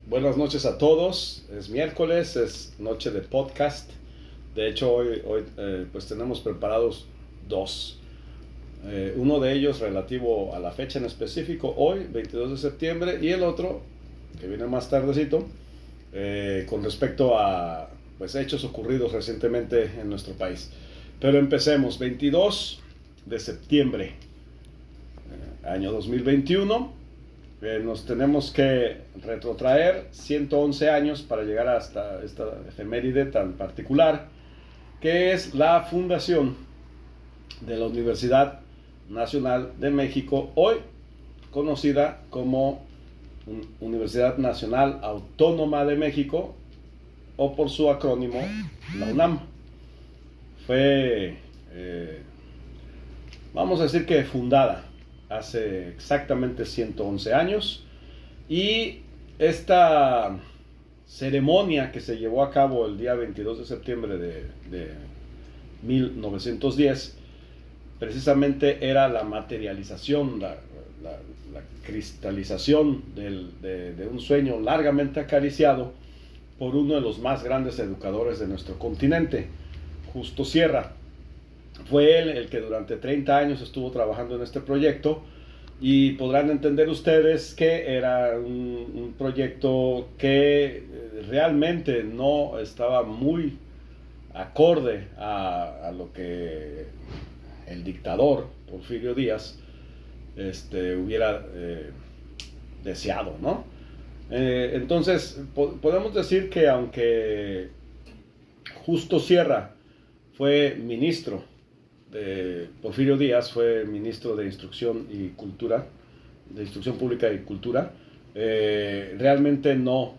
Buenas noches a todos. Es miércoles, es noche de podcast. De hecho, hoy pues tenemos preparados dos. Uno de ellos relativo a la fecha en específico, hoy, 22 de septiembre, y el otro, que viene más tardecito, con respecto a pues, hechos ocurridos recientemente en nuestro país. Pero empecemos, 22 de septiembre, año 2021. Nos tenemos que retrotraer 111 años para llegar hasta esta efeméride tan particular, que es la fundación de la Universidad Nacional de México, hoy conocida como Universidad Nacional Autónoma de México, o por su acrónimo, la UNAM. Fue, vamos a decir que fundada hace exactamente 111 años, y esta ceremonia que se llevó a cabo el día 22 de septiembre de 1910 precisamente era la materialización, la cristalización de un sueño largamente acariciado por uno de los más grandes educadores de nuestro continente, Justo Sierra. Fue él el que durante 30 años estuvo trabajando en este proyecto, y podrán entender ustedes que era un proyecto que realmente no estaba muy acorde a lo que el dictador Porfirio Díaz hubiera deseado, ¿no? Entonces, podemos decir que aunque Justo Sierra fue ministro, Porfirio Díaz fue ministro de Instrucción y Cultura, de Instrucción Pública y Cultura, realmente no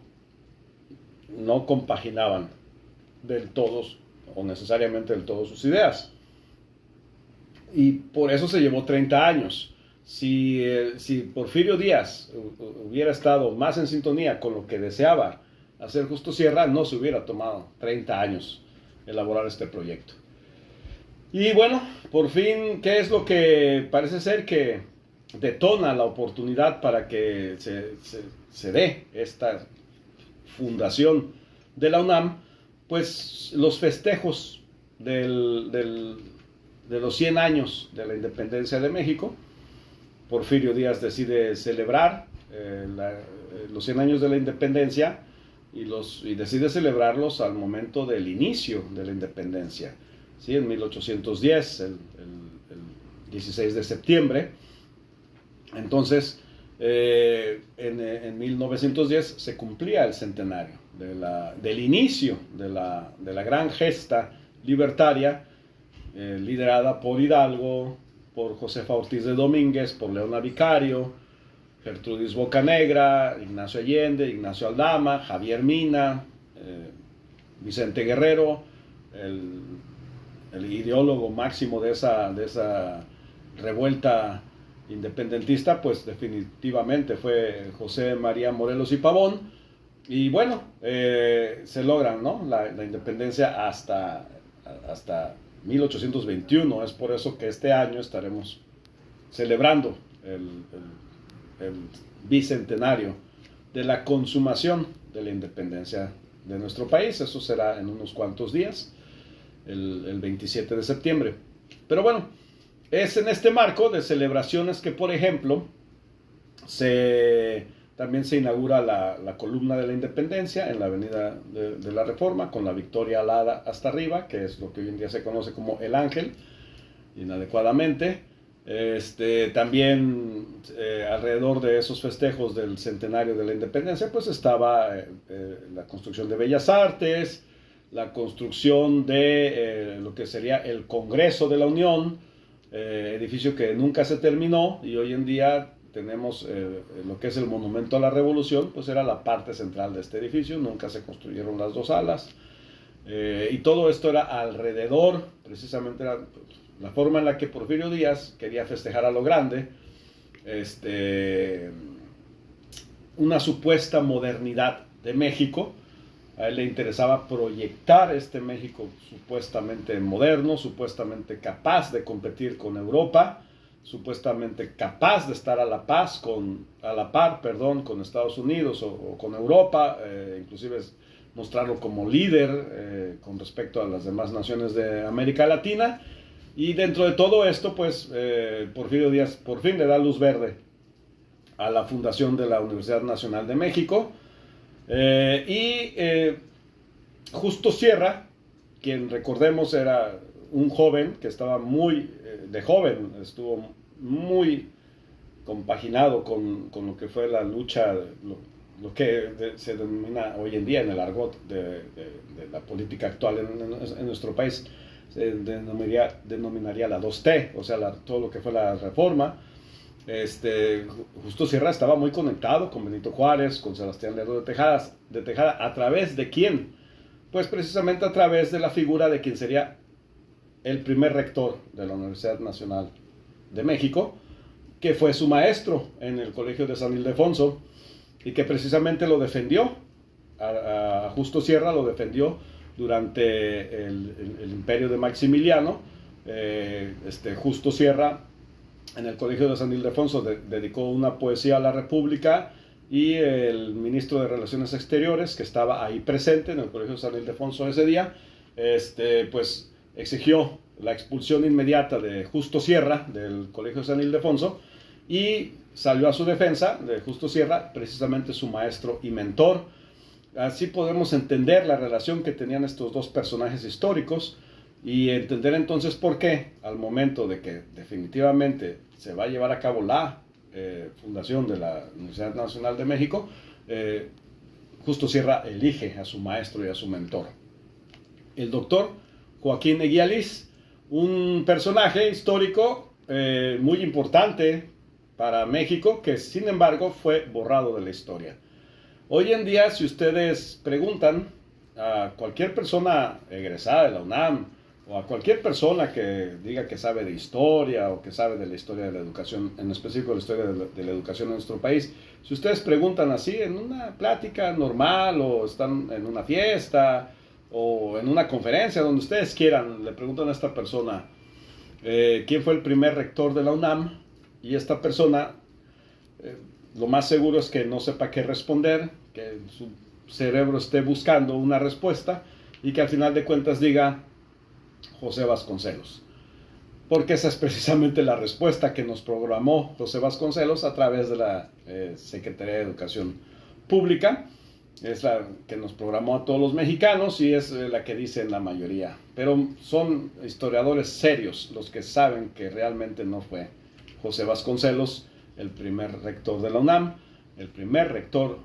compaginaban del todo o necesariamente del todo sus ideas. Y por eso se llevó 30 años. Si Porfirio Díaz hubiera estado más en sintonía con lo que deseaba hacer Justo Sierra, no se hubiera tomado 30 años elaborar este proyecto. Y bueno, por fin, ¿qué es lo que parece ser que detona la oportunidad para que se dé esta fundación de la UNAM? Pues los festejos de los 100 años de la independencia de México. Porfirio Díaz decide celebrar los 100 años de la independencia, y decide celebrarlos al momento del inicio de la independencia. ¿Sí? En 1810, el 16 de septiembre. Entonces, en 1910 se cumplía el centenario del inicio de la gran gesta libertaria, liderada por Hidalgo, por Josefa Ortiz de Domínguez, por Leona Vicario, Gertrudis Bocanegra, Ignacio Allende, Ignacio Aldama, Javier Mina, Vicente Guerrero, el ideólogo máximo de esa revuelta independentista, pues definitivamente fue José María Morelos y Pavón. Y bueno, se logran, ¿no?, la independencia hasta 1821. Es por eso que este año estaremos celebrando el bicentenario de la consumación de la independencia de nuestro país. Eso será en unos cuantos días, el 27 de septiembre. Pero bueno, es en este marco de celebraciones que, por ejemplo, también se inaugura la columna de la independencia en la avenida de la Reforma, con la Victoria alada hasta arriba, que es lo que hoy en día se conoce como el Ángel, inadecuadamente. También alrededor de esos festejos del centenario de la independencia, pues estaba la construcción de Bellas Artes, la construcción de lo que sería el Congreso de la Unión, edificio que nunca se terminó, y hoy en día tenemos lo que es el Monumento a la Revolución. Pues era la parte central de este edificio, nunca se construyeron las dos alas, y todo esto era alrededor, precisamente era la forma en la que Porfirio Díaz quería festejar a lo grande una supuesta modernidad de México. A él le interesaba proyectar este México supuestamente moderno, supuestamente capaz de competir con Europa, supuestamente capaz de estar a la par, con Estados Unidos o con Europa, inclusive mostrarlo como líder con respecto a las demás naciones de América Latina. Y dentro de todo esto, pues Porfirio Díaz por fin le da luz verde a la fundación de la Universidad Nacional de México. Justo Sierra, quien recordemos era un joven que estaba de joven, estuvo muy compaginado con lo que fue la lucha, lo que se denomina hoy en día en el argot de la política actual en nuestro país, se denominaría la 2T, o sea, todo lo que fue la reforma. Justo Sierra estaba muy conectado con Benito Juárez, con Sebastián Lerdo de Tejada, ¿a través de quién? Pues precisamente a través de la figura de quien sería el primer rector de la Universidad Nacional de México, que fue su maestro en el Colegio de San Ildefonso, y que precisamente lo defendió, a Justo Sierra lo defendió durante el imperio de Maximiliano. Justo Sierra en el Colegio de San Ildefonso dedicó una poesía a la República, y el ministro de Relaciones Exteriores, que estaba ahí presente en el Colegio de San Ildefonso ese día, pues exigió la expulsión inmediata de Justo Sierra del Colegio de San Ildefonso, y salió a su defensa de Justo Sierra, precisamente su maestro y mentor. Así podemos entender la relación que tenían estos dos personajes históricos, y entender entonces por qué, al momento de que definitivamente se va a llevar a cabo la fundación de la Universidad Nacional de México, Justo Sierra elige a su maestro y a su mentor, el doctor Joaquín Eguía Liz, un personaje histórico muy importante para México, que sin embargo fue borrado de la historia. Hoy en día, si ustedes preguntan a cualquier persona egresada de la UNAM, o a cualquier persona que diga que sabe de historia, o que sabe de la historia de la educación, en específico la historia de la educación en nuestro país, si ustedes preguntan así en una plática normal, o están en una fiesta, o en una conferencia, donde ustedes quieran, le preguntan a esta persona quién fue el primer rector de la UNAM, y esta persona lo más seguro es que no sepa qué responder, que su cerebro esté buscando una respuesta, y que al final de cuentas diga José Vasconcelos, porque esa es precisamente la respuesta que nos programó José Vasconcelos a través de la Secretaría de Educación Pública. Es la que nos programó a todos los mexicanos, y es la que dicen la mayoría, pero son historiadores serios los que saben que realmente no fue José Vasconcelos el primer rector de la UNAM. El primer rector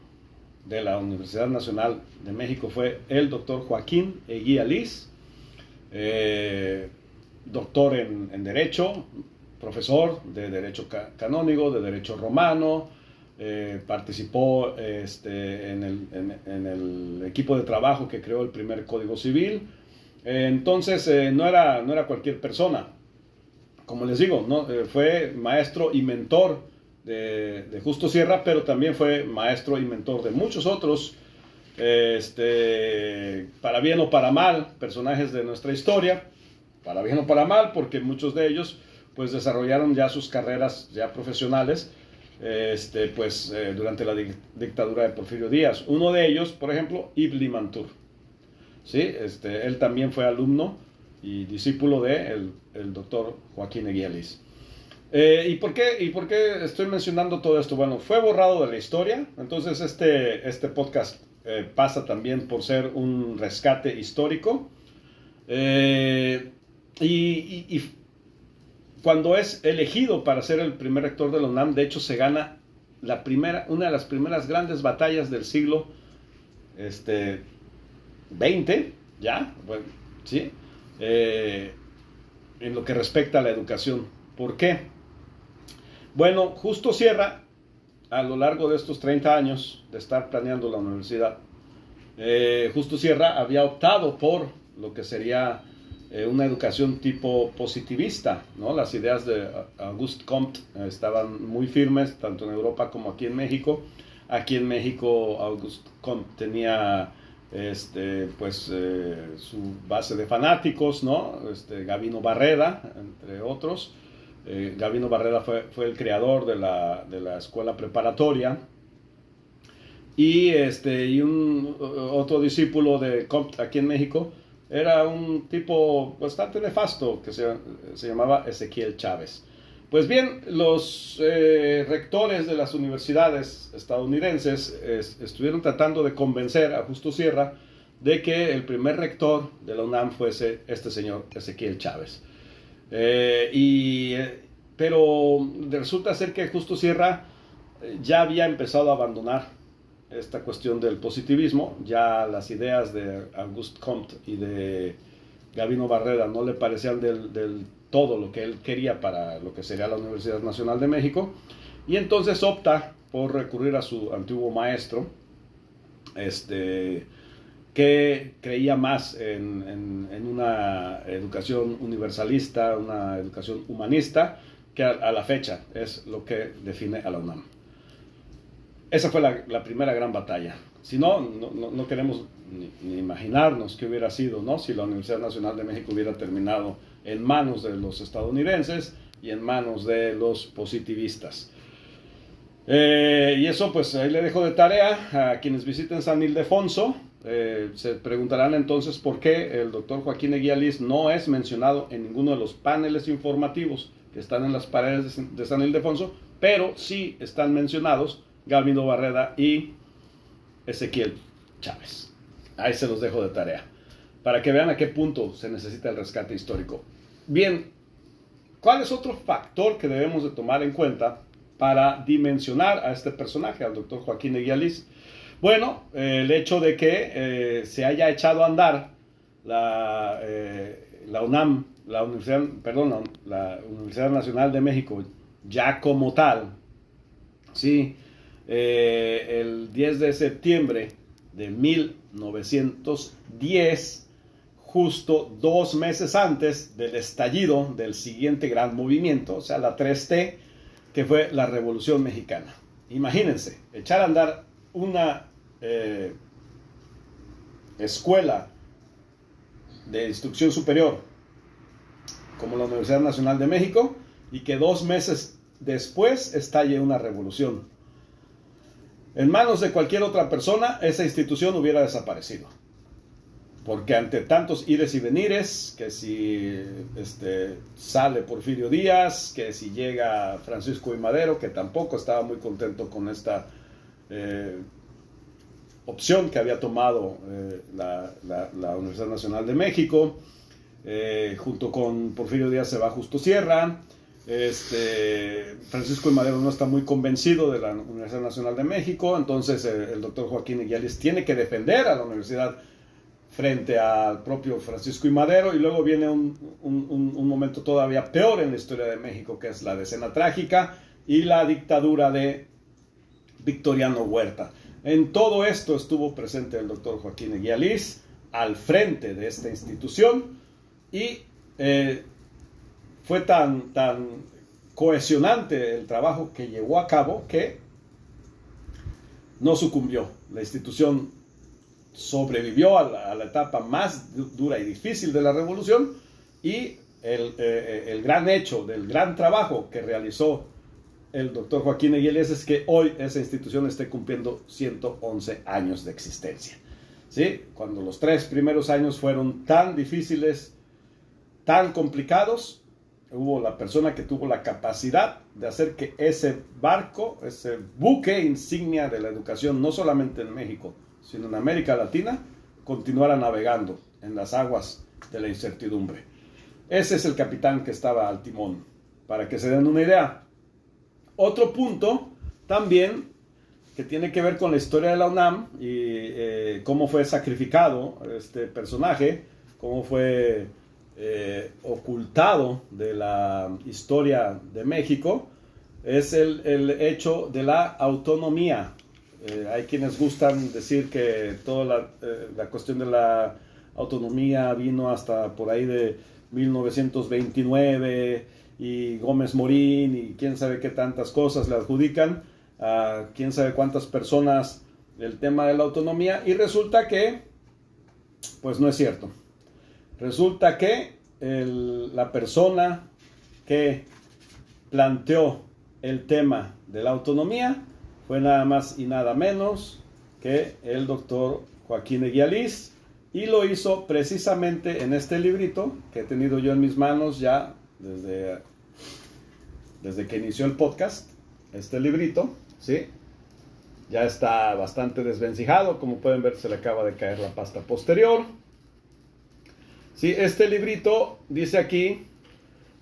de la Universidad Nacional de México fue el doctor Joaquín Eguía Liz, doctor en Derecho, profesor de Derecho Canónico, de Derecho Romano. Participó en el equipo de trabajo que creó el primer Código Civil. Entonces no era cualquier persona. Como les digo, ¿no? Fue maestro y mentor de Justo Sierra, pero también fue maestro y mentor de muchos otros, para bien o para mal, personajes de nuestra historia. Para bien o para mal, porque muchos de ellos pues desarrollaron ya sus carreras ya profesionales durante la dictadura de Porfirio Díaz. Uno de ellos, por ejemplo, Yves Limantour, ¿sí? Él también fue alumno y discípulo de el doctor Joaquín Eguía Liz. ¿Y por qué estoy mencionando todo esto? Bueno, fue borrado de la historia, entonces este podcast pasa también por ser un rescate histórico. Y cuando es elegido para ser el primer rector de la UNAM, de hecho se gana una de las primeras grandes batallas del siglo XX, ¿ya? Bueno, ¿sí? En lo que respecta a la educación. ¿Por qué? Bueno, Justo Sierra, a lo largo de estos 30 años de estar planeando la universidad, Justo Sierra había optado por lo que sería una educación tipo positivista, ¿no? Las ideas de Auguste Comte estaban muy firmes, tanto en Europa como aquí en México. Aquí en México, Auguste Comte tenía su base de fanáticos, ¿no? Gabino Barreda, entre otros. Gavino Barreda fue el creador de la escuela preparatoria. Y otro discípulo de Comte aquí en México era un tipo bastante nefasto que se llamaba Ezequiel Chávez. Pues bien, los rectores de las universidades estadounidenses estuvieron tratando de convencer a Justo Sierra de que el primer rector de la UNAM fuese este señor Ezequiel Chávez. Pero resulta ser que Justo Sierra ya había empezado a abandonar esta cuestión del positivismo. Ya las ideas de Auguste Comte y de Gavino Barreda no le parecían del todo lo que él quería para lo que sería la Universidad Nacional de México, y entonces opta por recurrir a su antiguo maestro, que creía más en una educación universalista, una educación humanista, que a la fecha es lo que define a la UNAM. Esa fue la primera gran batalla. Si no queremos ni imaginarnos qué hubiera sido, ¿no?, si la Universidad Nacional de México hubiera terminado en manos de los estadounidenses y en manos de los positivistas. Y eso, pues ahí le dejo de tarea a quienes visiten San Ildefonso. Se preguntarán entonces por qué el doctor Joaquín Eguía Liz no es mencionado en ninguno de los paneles informativos que están en las paredes de San Ildefonso, pero sí están mencionados Gavino Barreda y Ezequiel Chávez. Ahí se los dejo de tarea, para que vean a qué punto se necesita el rescate histórico. Bien, ¿cuál es otro factor que debemos de tomar en cuenta para dimensionar a este personaje, al doctor Joaquín Eguía Liz? Bueno, el hecho de que se haya echado a andar la UNAM, la Universidad Nacional de México, ya como tal, ¿sí? El 10 de septiembre de 1910, justo 2 meses antes del estallido del siguiente gran movimiento, o sea, la 3T, que fue la Revolución Mexicana. Imagínense, echar a andar una escuela de instrucción superior como la Universidad Nacional de México, y que 2 meses después estalle una revolución. En manos de cualquier otra persona, esa institución hubiera desaparecido. Porque ante tantos ires y venires, que si sale Porfirio Díaz, que si llega Francisco I. Madero, que tampoco estaba muy contento con esta opción que había tomado la Universidad Nacional de México, junto con Porfirio Díaz se va Justo Sierra. Francisco I. Madero no está muy convencido de la Universidad Nacional de México, entonces el doctor Joaquín Eguía Liz tiene que defender a la universidad frente al propio Francisco I. Madero, y luego viene un momento todavía peor en la historia de México, que es la Decena Trágica y la dictadura de Victoriano Huerta. En todo esto estuvo presente el doctor Joaquín Eguía Liz al frente de esta institución, y fue tan cohesionante el trabajo que llevó a cabo que no sucumbió. La institución sobrevivió a la etapa más dura y difícil de la revolución, y el gran hecho del gran trabajo que realizó el doctor Joaquín Eguía Liz es que hoy esa institución esté cumpliendo 111 años de existencia. ¿Sí? Cuando los 3 primeros años fueron tan difíciles, tan complicados, hubo la persona que tuvo la capacidad de hacer que ese barco, ese buque insignia de la educación, no solamente en México, sino en América Latina, continuara navegando en las aguas de la incertidumbre. Ese es el capitán que estaba al timón, para que se den una idea. Otro punto también que tiene que ver con la historia de la UNAM y cómo fue sacrificado este personaje, cómo fue ocultado de la historia de México, es el hecho de la autonomía. Hay quienes gustan decir que toda la cuestión de la autonomía vino hasta por ahí de 1929, y Gómez Morín y quién sabe qué tantas cosas le adjudican a quién sabe cuántas personas el tema de la autonomía, y resulta que pues no es cierto. Resulta que la persona que planteó el tema de la autonomía fue nada más y nada menos que el doctor Joaquín Eguía Liz, y lo hizo precisamente en este librito que he tenido yo en mis manos ya desde que inició el podcast. Este librito, ¿sí? Ya está bastante desvencijado, como pueden ver se le acaba de caer la pasta posterior. Sí, este librito dice aquí: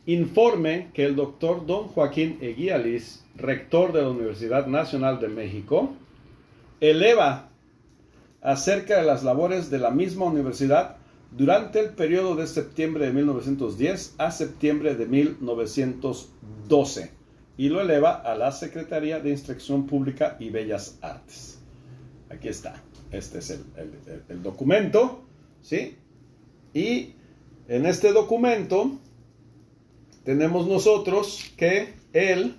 informe que el doctor don Joaquín Eguía Liz, rector de la Universidad Nacional de México, eleva acerca de las labores de la misma universidad durante el periodo de septiembre de 1910 a septiembre de 1912, y lo eleva a la Secretaría de Instrucción Pública y Bellas Artes. Aquí está, este es el documento, ¿sí? Y en este documento tenemos nosotros que el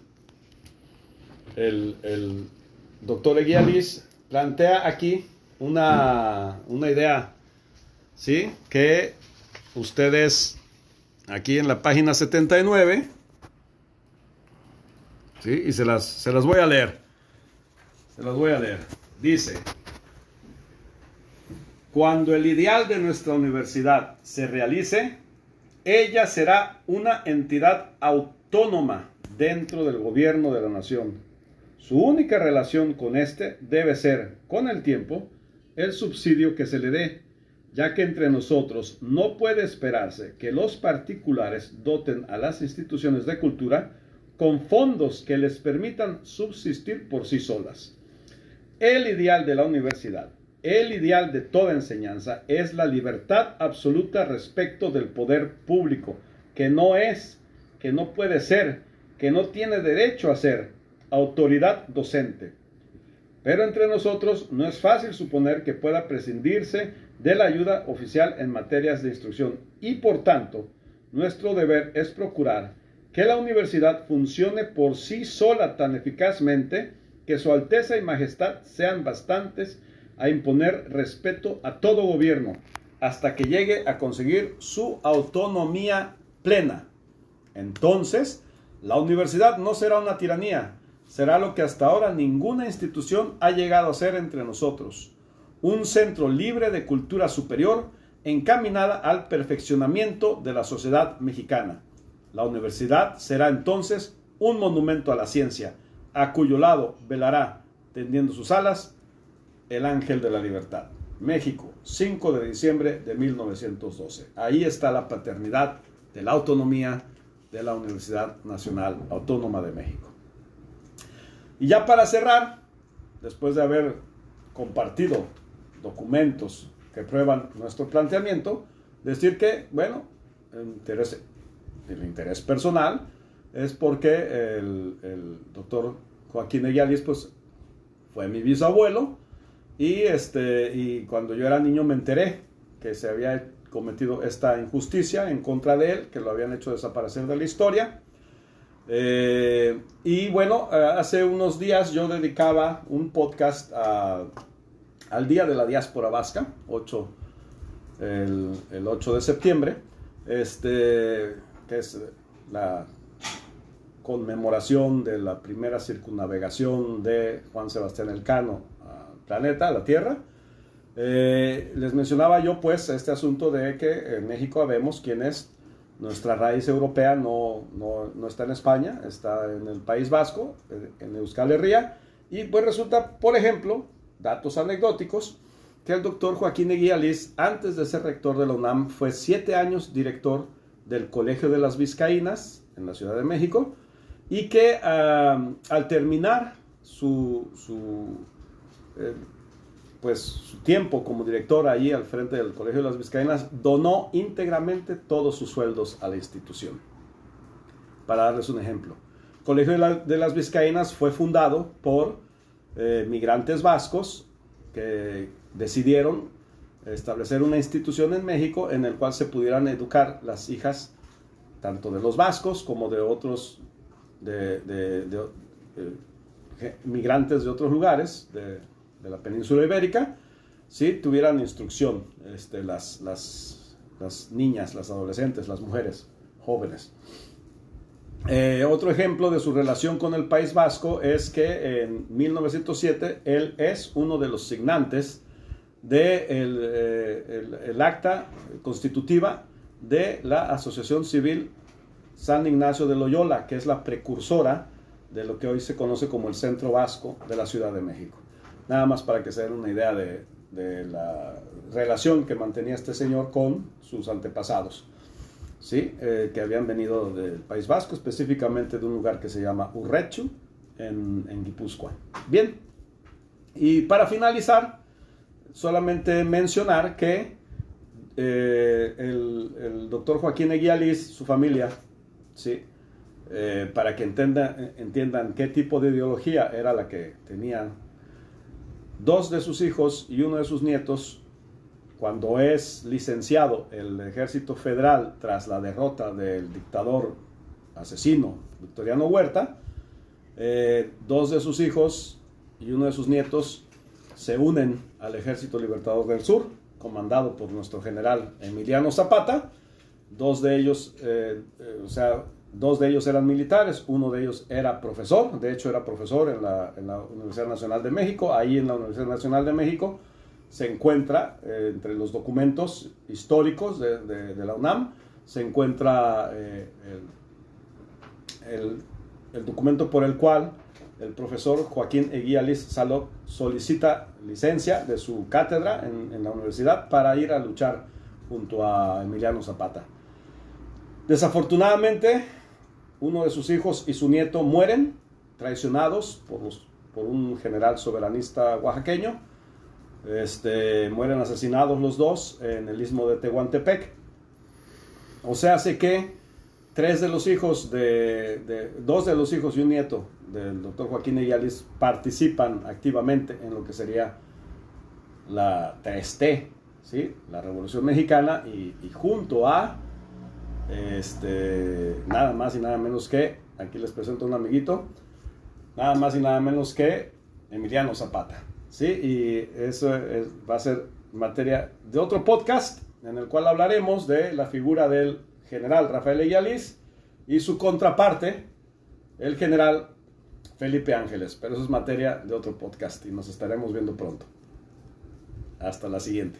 doctor Eguía Liz plantea aquí una idea, ¿sí? Que ustedes aquí en la página 79, ¿sí? Y se las voy a leer. Dice: cuando el ideal de nuestra universidad se realice, ella será una entidad autónoma dentro del gobierno de la nación. Su única relación con este debe ser, con el tiempo, el subsidio que se le dé, ya que entre nosotros no puede esperarse que los particulares doten a las instituciones de cultura con fondos que les permitan subsistir por sí solas. El ideal de la universidad, el ideal de toda enseñanza, es la libertad absoluta respecto del poder público, que no es, que no puede ser, que no tiene derecho a ser autoridad docente. Pero entre nosotros no es fácil suponer que pueda prescindirse de la ayuda oficial en materias de instrucción, y por tanto, nuestro deber es procurar que la universidad funcione por sí sola tan eficazmente que su Alteza y Majestad sean bastantes a imponer respeto a todo gobierno hasta que llegue a conseguir su autonomía plena. Entonces, la universidad no será una tiranía, será lo que hasta ahora ninguna institución ha llegado a ser entre nosotros: un centro libre de cultura superior encaminada al perfeccionamiento de la sociedad mexicana. La universidad será entonces un monumento a la ciencia, a cuyo lado velará, tendiendo sus alas, el ángel de la libertad. México, 5 de diciembre de 1912. Ahí está la paternidad de la autonomía de la Universidad Nacional Autónoma de México. Y ya para cerrar, después de haber compartido documentos que prueban nuestro planteamiento, decir que, bueno, el interés personal es porque el doctor Joaquín Eguía Liz, pues, fue mi bisabuelo, y cuando yo era niño me enteré que se había cometido esta injusticia en contra de él, que lo habían hecho desaparecer de la historia. Y bueno, hace unos días yo dedicaba un podcast al Día de la Diáspora Vasca, el 8 de septiembre, que es la conmemoración de la primera circunnavegación de Juan Sebastián Elcano al planeta, a la Tierra. Les mencionaba yo pues este asunto de que en México habemos quienes nuestra raíz europea no está en España, está en el País Vasco, en Euskal Herria, y pues resulta, por ejemplo, datos anecdóticos, que el doctor Joaquín Eguía Liz, antes de ser rector de la UNAM, fue 7 años director del Colegio de las Vizcaínas en la Ciudad de México, y que al terminar su tiempo como director ahí al frente del Colegio de las Vizcaínas, donó íntegramente todos sus sueldos a la institución. Para darles un ejemplo, el Colegio de las Vizcaínas fue fundado por migrantes vascos que decidieron establecer una institución en México en el cual se pudieran educar las hijas tanto de los vascos como de otros migrantes de otros lugares de la península ibérica, ¿sí? Tuvieran instrucción, las niñas, las adolescentes, las mujeres jóvenes. Otro ejemplo de su relación con el País Vasco es que en 1907 él es uno de los signantes el acta constitutiva de la Asociación Civil San Ignacio de Loyola, que es la precursora de lo que hoy se conoce como el Centro Vasco de la Ciudad de México. Nada más para que se den una idea de la relación que mantenía este señor con sus antepasados, ¿sí? Que habían venido del País Vasco, específicamente de un lugar que se llama Urrechu, en Guipúzcoa. Bien, y para finalizar, solamente mencionar que el doctor Joaquín Eguía Liz, su familia, ¿sí? Para que entiendan qué tipo de ideología era la que tenían, dos de sus hijos y uno de sus nietos, cuando es licenciado el Ejército Federal tras la derrota del dictador asesino Victoriano Huerta, dos de sus hijos y uno de sus nietos se unen al Ejército Libertador del Sur, comandado por nuestro general Emiliano Zapata. Dos de ellos eran militares, uno de ellos era profesor, de hecho era profesor en la Universidad Nacional de México. Ahí en la Universidad Nacional de México se encuentra, entre los documentos históricos de la UNAM, se encuentra el documento por el cual el profesor Joaquín Eguía Liz Saló solicita licencia de su cátedra en la universidad para ir a luchar junto a Emiliano Zapata. Desafortunadamente, uno de sus hijos y su nieto mueren traicionados por un general soberanista oaxaqueño. Mueren asesinados los dos en el istmo de Tehuantepec. O sea, hace que dos de los hijos y un nieto del doctor Joaquín Eguía Liz participan activamente en lo que sería la 3T, ¿sí? La Revolución Mexicana, y junto a nada más y nada menos que, aquí les presento a un amiguito, nada más y nada menos que Emiliano Zapata, ¿sí? Y eso va a ser materia de otro podcast en el cual hablaremos de la figura del general Rafael Eguía Liz y su contraparte, el general Felipe Ángeles. Pero eso es materia de otro podcast y nos estaremos viendo pronto. Hasta la siguiente.